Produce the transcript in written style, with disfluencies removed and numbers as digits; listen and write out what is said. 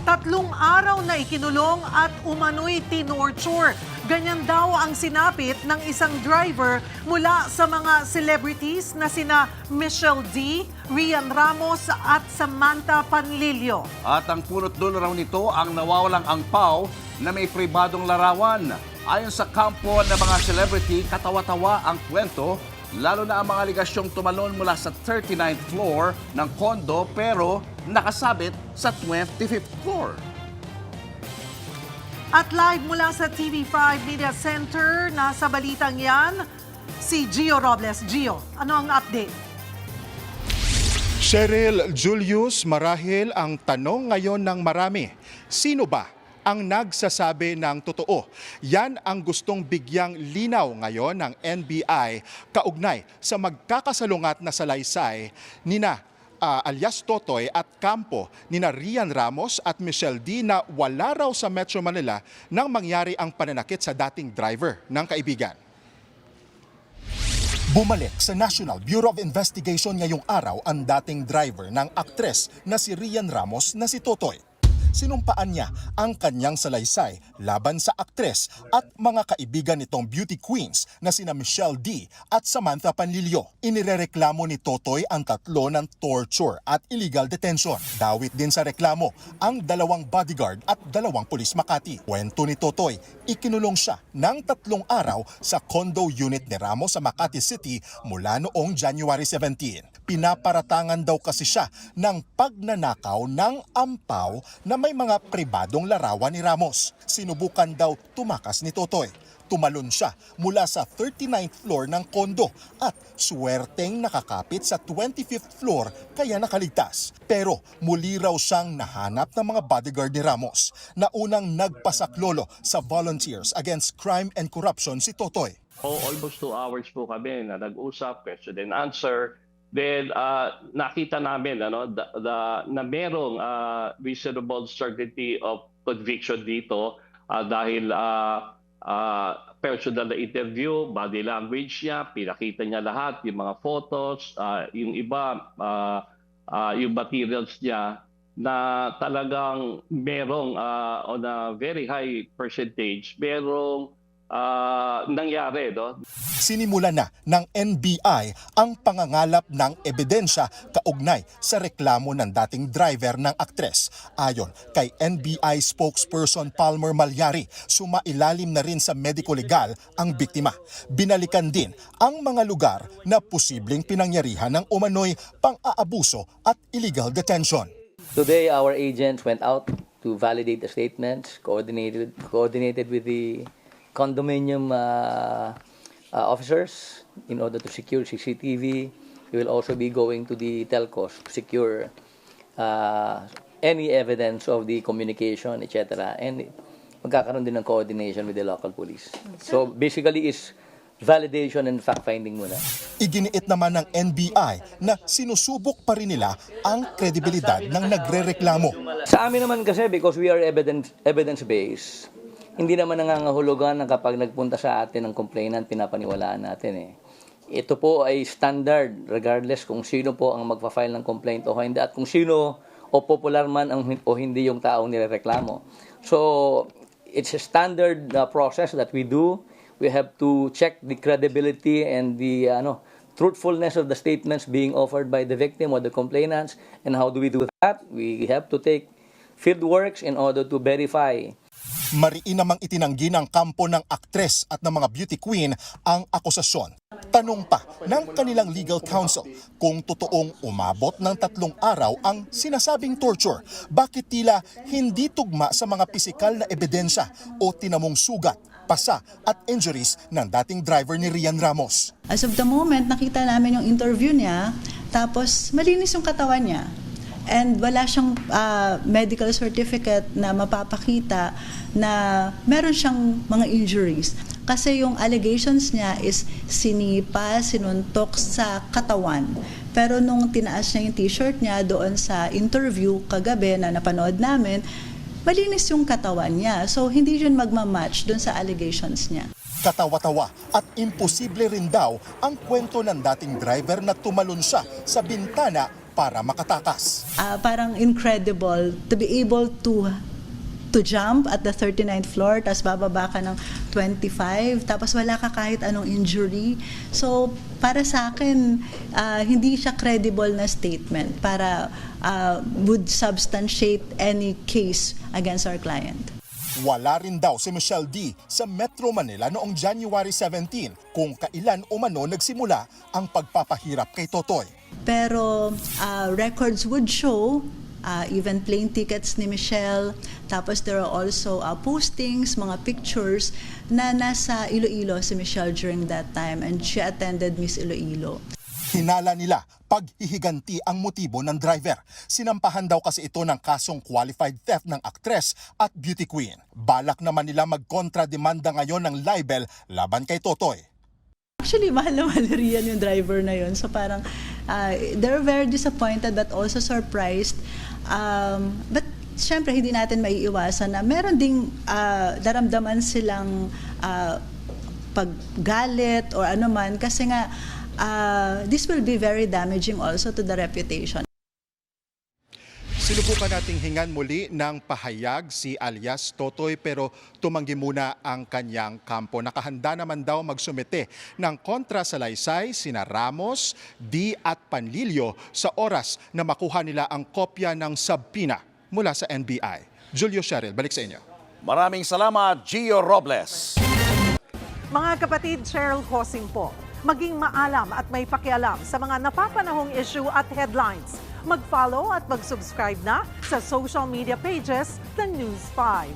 3 araw na ikinulong at umano'y tinorture. Ganyan daw ang sinapit ng isang driver mula sa mga celebrities na sina Michelle D., Rian Ramos at Samantha Panlilio. At ang punot dulo raw nito ang nawawalang angpaw na may pribadong larawan. Ayon sa kampo ng mga celebrity, katawa-tawa ang kwento, lalo na ang mga aligasyong tumalon mula sa 39th floor ng kondo pero nakasabit sa 25th floor. At live mula sa TV5 Media Center, nasa balitang yan, si Gio Robles. Gio, ano ang update? Cheryl Julius, marahil ang tanong ngayon ng marami, sino ba ang nagsasabi ng totoo? Yan ang gustong bigyang linaw ngayon ng NBI kaugnay sa magkakasalungat na salaysay nina alias Totoy at kampo nina Rian Ramos at Michelle D. na wala raw sa Metro Manila nang mangyari ang pananakit sa dating driver ng kaibigan. Bumalik sa National Bureau of Investigation ngayong araw ang dating driver ng aktres na si Rian Ramos na si Totoy. Sinumpaan niya ang kanyang salaysay laban sa aktres at mga kaibigan nitong beauty queens na sina Michelle D. at Samantha Panlilio. Inirereklamo ni Totoy ang tatlo ng torture at illegal detention. Dawit din sa reklamo ang 2 bodyguard at 2 pulis Makati. Kwento ni Totoy, ikinulong siya ng 3 araw sa condo unit ni Ramos sa Makati City mula noong January 17. Pinaparatangan daw kasi siya ng pagnanakaw ng ampaw na may mga pribadong larawan ni Ramos. Sinubukan daw tumakas ni Totoy. Tumalon siya mula sa 39th floor ng kondo at swerteng nakakapit sa 25th floor kaya nakaligtas. Pero muli raw siyang nahanap ng mga bodyguard ni Ramos na unang nagpasaklolo sa Volunteers Against Crime and Corruption si Totoy. Almost 2 hours po kami na nag-usap, question and answer. Then nakita namin na merong reasonable certainty of conviction dito dahil personal na interview, body language niya, pinakita niya lahat, yung mga photos, yung iba, yung materials niya na talagang merong on a very high percentage, merong nangyari. Sinimulan na ng NBI ang pangangalap ng ebidensya kaugnay sa reklamo ng dating driver ng aktres. Ayon kay NBI spokesperson Palmer Malyari, sumailalim na rin sa medico-legal ang biktima. Binalikan din ang mga lugar na posibleng pinangyarihan ng umano'y pang-aabuso at illegal detention. Today, our agents went out to validate the statements, coordinated with the condominium officers in order to secure CCTV. We will also be going to the telcos to secure any evidence of the communication, etc. And magkakaroon din ng coordination with the local police. So basically is validation and fact-finding muna. Iginiit naman ng NBI na sinusubok pa rin nila ang kredibilidad ng nagrereklamo. Sa amin naman kasi, because we are evidence-based, hindi naman nangangahulugan na kapag nagpunta sa atin ng complainant, pinapaniwalaan natin . Ito po ay standard regardless kung sino po ang magpa-file ng complaint o hindi at kung sino o popular man o hindi yung taong nirereklamo. So, it's a standard process that we do. We have to check the credibility and the truthfulness of the statements being offered by the victim or the complainants. And how do we do that? We have to take field works in order to verify. Mariin namang itinanggi ng kampo ng aktres at ng mga beauty queen ang akusasyon. Tanong pa ng kanilang legal counsel kung totoong umabot ng 3 araw ang sinasabing torture. Bakit tila hindi tugma sa mga pisikal na ebidensya o tinamong sugat, pasa at injuries ng dating driver ni Rian Ramos. As of the moment, nakita namin yung interview niya, tapos malinis yung katawan niya. And wala siyang medical certificate na mapapakita na meron siyang mga injuries. Kasi yung allegations niya is sinipa, sinuntok sa katawan. Pero nung tinaas niya yung t-shirt niya doon sa interview kagabi na napanood namin, malinis yung katawan niya. So hindi yun magmamatch doon sa allegations niya. Katawa-tawa at imposible rin daw ang kwento ng dating driver na tumalon siya sa bintana para makatakas. Parang incredible to be able to jump at the 39th floor, tapos bababa ka ng 25, tapos wala ka kahit anong injury. So, para sa akin, hindi siya credible na statement para would substantiate any case against our client. Wala rin daw si Michelle D. sa Metro Manila noong January 17 kung kailan umano nagsimula ang pagpapahirap kay Totoy. Pero records would show even plane tickets ni Michelle. Tapos there are also postings, mga pictures na nasa Iloilo si Michelle during that time, and she attended Miss Iloilo. Hinala nila paghihiganti ang motibo ng driver. Sinampahan daw kasi ito ng kasong qualified theft ng aktres at beauty queen. Balak naman nila magkontrademanda ngayon ng libel laban kay Totoy. Actually, mahal na mahal riyan yung driver na yun. So parang they're very disappointed but also surprised. But syempre, hindi natin maiiwasan na meron ding daramdaman silang paggalit or ano man. Kasi nga, this will be very damaging also to the reputation. Sinubukan nating hingan muli ng pahayag si alias Totoy pero tumanggi muna ang kanyang kampo. Nakahanda naman daw magsumite ng kontrasalaysay sina Ramos, D at Panlilio sa oras na makuha nila ang kopya ng subpoena mula sa NBI. Julio Cheryl, balik sa inyo. Maraming salamat, Gio Robles. Mga kapatid, Cheryl Hosing po. Maging maalam at may pakialam sa mga napapanahong issue at headlines. Mag-follow at mag-subscribe na sa social media pages ng News 5.